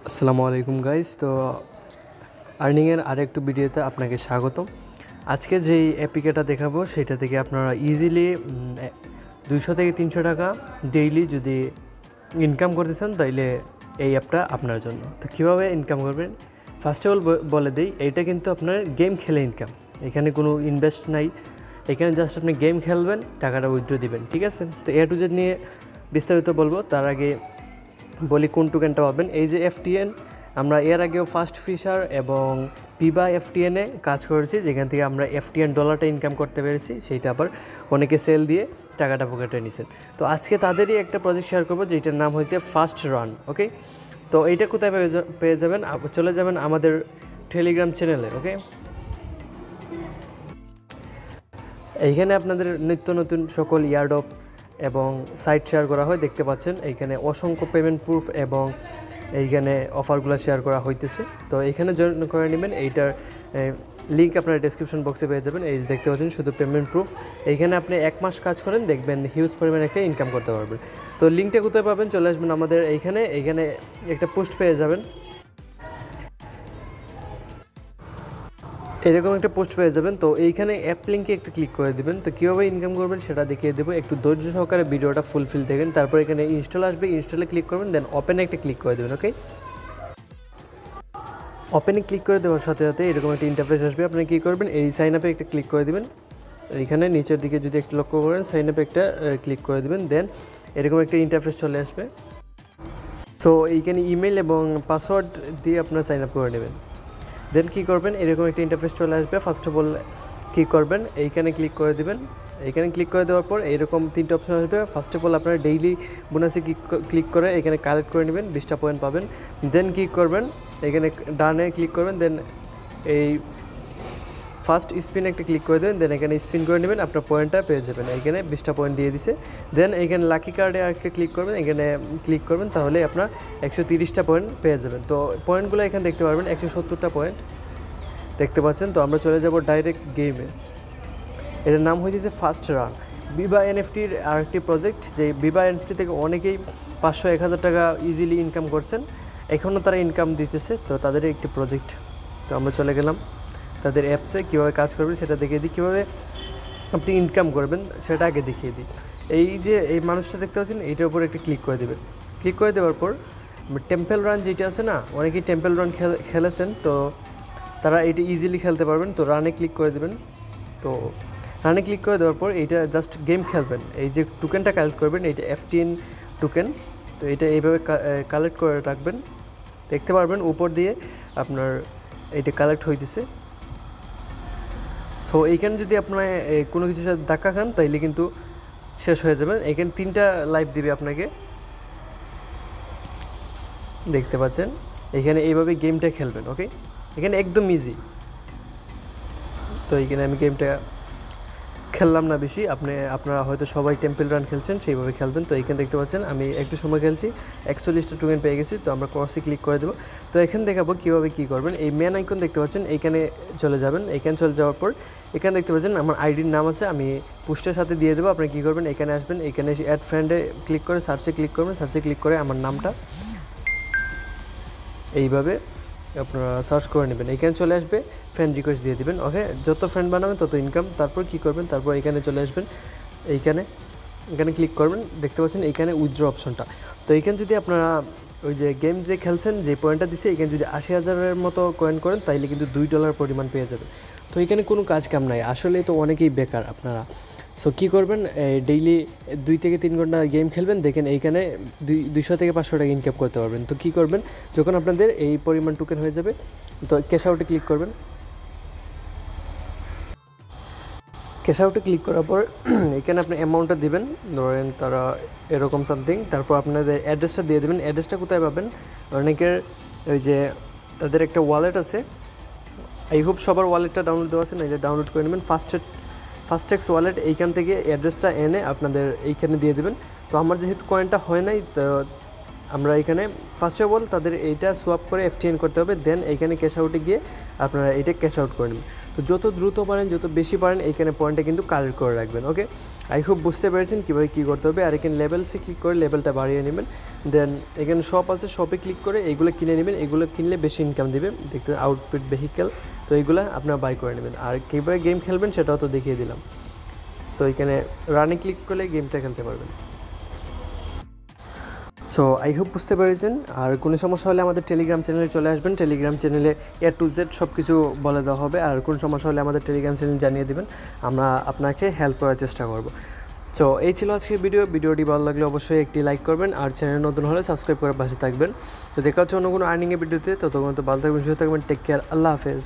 আসসালামু আলাইকুম গাইস। তো আর্নিংয়ের আরেকটু ভিডিওতে আপনাকে স্বাগতম। আজকে যেই অ্যাপিকেটা দেখাবো সেটা থেকে আপনারা ইজিলি 200 থেকে 300 টাকা ডেইলি যদি ইনকাম করতে চান তাইলে এই অ্যাপটা আপনার জন্য। তো কীভাবে ইনকাম করবেন ফার্স্ট অফ অল বলে দিই, এইটা কিন্তু আপনার গেম খেলে ইনকাম, এখানে কোনো ইনভেস্ট নাই, এখানে জাস্ট আপনি গেম খেলবেন, টাকাটা উইথড্র দিবেন, ঠিক আছে। তো এ টু জেড নিয়ে বিস্তারিত বলবো, তার আগে বলি কোন টোকেনটা পাবেন। এই যে এফটিএন, আমরা এর আগেও ফাস্ট ফিশার এবং পিবা এফটিএনে কাজ করেছি, যেখান থেকে আমরা এফটিএন ডলারটা ইনকাম করতে পেরেছি, সেইটা আবার অনেকে সেল দিয়ে টাকাটা পকেটে নিছেন। তো আজকে তাদেরই একটা প্রজেক্ট শেয়ার করবো যেটার নাম হচ্ছে ফাস্ট রান। ওকে, তো এইটা কোথায় পেয়ে যাবেন, চলে যাবেন আমাদের টেলিগ্রাম চ্যানেলে। ওকে, এইখানে আপনাদের নিত্য নতুন সকল ইয়ারডপ এবং সাইট শেয়ার করা হয়, দেখতে পাচ্ছেন এইখানে অসংখ্য পেমেন্ট প্রুফ এবং এইখানে অফারগুলো শেয়ার করা হইতেছে। তো এইখানে জয়েন করে নেবেন, এইটার লিঙ্ক আপনারা ডেসক্রিপশন বক্সে পেয়ে যাবেন। এই যে দেখতে পাচ্ছেন শুধু পেমেন্ট প্রুফ, এইখানে আপনি 1 মাস কাজ করেন, দেখবেন হিউজ পরিমাণে একটা ইনকাম করতে পারবেন। তো লিঙ্কটা কোথায় পাবেন, চলে আসবেন আমাদের এইখানে একটা পোস্ট পেয়ে যাবেন, এরকম একটা পোস্ট পেয়ে যাবেন। তো এইখানে অ্যাপ লিঙ্কে একটা ক্লিক করে দেবেন। তো কীভাবে ইনকাম করবেন সেটা দেখিয়ে দেবো, একটু ধৈর্য সহকারে ভিডিওটা ফুলফিল দেখেন। তারপর এখানে ইনস্টল আসবে, ইনস্টলে ক্লিক করবেন, দেন ওপেনে একটা ক্লিক করে দেবেন। ওকে, ওপেনে ক্লিক করে দেওয়ার সাথে সাথে এরকম একটা ইন্টারফেস আসবে। আপনি কী করবেন, এই সাইন আপে একটা ক্লিক করে দেবেন, এইখানে নিচের দিকে যদি একটু লক্ষ্য করেন সাইন আপে একটা ক্লিক করে দেবেন, দেন এরকম একটা ইন্টারফেস চলে আসবে। সো এইখানে ইমেল এবং পাসওয়ার্ড দিয়ে আপনার সাইন আপ করে নেবেন। দেন কী করবেন, এরকম একটা ইন্টারফেস চলে আসবে। ফার্স্ট অফ অল কী করবেন, এইখানে ক্লিক করে দেবেন। এইখানে ক্লিক করে দেওয়ার পর এরকম 3টে অপশন আসবে। ফার্স্ট অফ অল আপনারা ডেইলি বোনাসে ক্লিক করে এখানে কালেক্ট করে নেবেন, 20টা পয়েন্ট পাবেন। দেন কী করবেন, এখানে ডানে ক্লিক করবেন, দেন এই ফার্স্ট স্পিন একটা ক্লিক করে দেবেন, দেন এখানে স্পিন করে নেবেন, আপনার পয়েন্টটা পেয়ে যাবেন। এখানে 20টা পয়েন্ট দিয়ে দিছে। দেন এইখানে লাকি কার্ডে একটা ক্লিক করবেন, এখানে ক্লিক করবেন, তাহলে আপনার 130টা পয়েন্ট পেয়ে যাবেন। তো পয়েন্টগুলো এখানে দেখতে পারবেন, 170টা পয়েন্ট দেখতে পাচ্ছেন। তো আমরা চলে যাব ডাইরেক্ট গেমে। এটার নাম হয়েছে ফাস্ট রান, বিবা এনএফটির আরেকটি প্রজেক্ট, যে বিবা এনএফটি থেকে অনেকেই 500-1000 টাকা ইজিলি ইনকাম করছেন, এখনও তারা ইনকাম দিতেছে। তো তাদের একটি প্রজেক্ট। তো আমরা চলে গেলাম তাদের অ্যাপসে, কীভাবে কাজ করবেন সেটা দেখিয়ে দিই, কীভাবে আপনি ইনকাম করবেন সেটা আগে দেখিয়ে দিই। এই যে এই মানুষটা দেখতে পাচ্ছেন, এইটার উপর একটা ক্লিক করে দেবেন। ক্লিক করে দেওয়ার পর টেম্পল রান যেটা আছে না, অনেকেই টেম্পল রান খেলেছেন, তো তারা এটা ইজিলি খেলতে পারবেন। তো রানে ক্লিক করে দেবেন। তো রানে ক্লিক করে দেওয়ার পর এইটা জাস্ট গেম খেলবেন, এই যে টোকেনটা কালেক্ট করবেন, এইটা এফটিএন টোকেন। তো এটা এইভাবে কালেক্ট করে রাখবেন, দেখতে পারবেন উপর দিয়ে আপনার এইটা কালেক্ট হইতেছে। সো এইখানে যদি আপনার কোনো কিছুর সাথে ধাক্কা খান তাইলে কিন্তু শেষ হয়ে যাবেন। এখানে 3টা লাইফ দিবে আপনাকে, দেখতে পাচ্ছেন। এখানে এইভাবে গেমটা খেলবেন। ওকে, এখানে একদম ইজি। তো এইখানে আমি গেমটা খেললাম না বেশি, আপনারা হয়তো সবাই টেম্পল রান খেলছেন, সেইভাবে খেলবেন। তো এখানে দেখতে পাচ্ছেন আমি একটু সময় খেলছি, 41টা টোকেন পেয়ে গেছি। তো আমরা ক্রসে ক্লিক করে দেবো। তো এখানে দেখাবো কীভাবে কী করবেন। এই মেন আইকন দেখতে পাচ্ছেন, এইখানে চলে যাবেন। এখানে চলে যাওয়ার পর এখানে দেখতে পাচ্ছেন আমার আইডির নাম আছে, আমি পোস্টের সাথে দিয়ে দেবো। আপনি কী করবেন, এখানে আসবেন, এখানে এসে অ্যাড ফ্রেন্ডে ক্লিক করে সার্চে ক্লিক করবেন, সার্চে ক্লিক করে আমার নামটা এইভাবে আপনারা সার্চ করে নেবেন, এখানে চলে আসবে, ফ্রেন্ড রিকোয়েস্ট দিয়ে দেবেন। ওকে, যত ফ্রেন্ড বানাবেন তত ইনকাম। তারপর কী করবেন, তারপর এখানে চলে আসবেন, এখানে ক্লিক করবেন, দেখতে পাচ্ছেন এইখানে উইথড্র অপশনটা। তো এইখানে যদি আপনারা ওই যে গেম যে খেলছেন যে পয়েন্টটা দিচ্ছে, এখানে যদি 80,000-এর মতো কয়েন করেন তাইলে কিন্তু $2 পরিমাণ পেয়ে যাবে। তো এখানে কোনো কাজ কাম নাই, আসলে তো অনেকেই বেকার আপনারা। সো কী করবেন, ডেইলি 2 থেকে 3 ঘন্টা গেম খেলবেন, দেখেন এইখানে 200 থেকে 500 টাকা ইনকাম করতে পারবেন। তো কী করবেন, যখন আপনাদের এই পরিমাণ টোকেন হয়ে যাবে, তো ক্যাশ আউটে ক্লিক করবেন। ক্যাশ আউটে ক্লিক করার পর এখানে আপনি অ্যামাউন্টটা দেবেন, ধরেন তারা এরকম সামথিং। তারপর আপনাদের অ্যাড্রেসটা দিয়ে দেবেন। অ্যাড্রেসটা কোথায় পাবেন, অনেকের ওই যে তাদের একটা ওয়ালেট আছে, আই হোপ সবার ওয়ালেটটা ডাউনলোড দেওয়া আছে না, এই যে ডাউনলোড করে নেবেন ফাস্টেক্স ওয়ালেট। এইখান থেকে অ্যাড্রেসটা এনে আপনাদের এইখানে দিয়ে দেবেন। তো আমার যেহেতু কয়েনটা হয় নাই, তো আমরা এখানে ফার্স্ট অফ অল তাদের এইটা সোয়াপ করে এফটিএন করতে হবে, দেন এইখানে ক্যাশ আউটে গিয়ে আপনারা এইটা ক্যাশ আউট করে নেবেন। তো তো যত দ্রুত পারেন, যত বেশি পারেন এইখানে পয়েন্টটা কিন্তু কালেক্ট করে রাখবেন। ওকে, আই হোপ বুঝতে পেরেছেন কীভাবে কী করতে হবে। আর এখানে লেভেলসে ক্লিক করে লেভেলটা বাড়িয়ে নেবেন। দেন এখানে শপ আছে, শপে ক্লিক করে এইগুলো কিনে নেবেন। এগুলো কিনলে বেশি ইনকাম দিবে, দেখতে আউটফিট, ভেহিকেল, তো এইগুলো আপনারা বাই করে নেবেন। আর কীভাবে গেম খেলবেন সেটাও তো দেখিয়ে দিলাম। সো এখানে রানে ক্লিক করলে গেমটা খেলতে পারবেন। সো আই হোপ বুঝতে পেরেছেন। আর কোনো সমস্যা হলে আমাদের টেলিগ্রাম চ্যানেলে চলে আসবেন। টেলিগ্রাম চ্যানেলে A to Z সব কিছু বলে দেওয়া হবে। আর কোন সমস্যা হলে আমাদের টেলিগ্রাম চ্যানেল জানিয়ে দেবেন, আমরা আপনাকে হেল্প করার চেষ্টা করব। সো এই ছিল আজকের ভিডিওটি ভালো লাগলে অবশ্যই একটি লাইক করবেন, আর চ্যানেল নতুন হলে সাবস্ক্রাইব করে পাশে থাকবেন। তো দেখা হচ্ছে অন্য কোনো আর্নিংয়ের ভিডিওতে। ততক্ষণ তো ভালো থাকবেন, সুস্থ থাকবেন। টেক কেয়ার, আল্লাহ হাফেজ।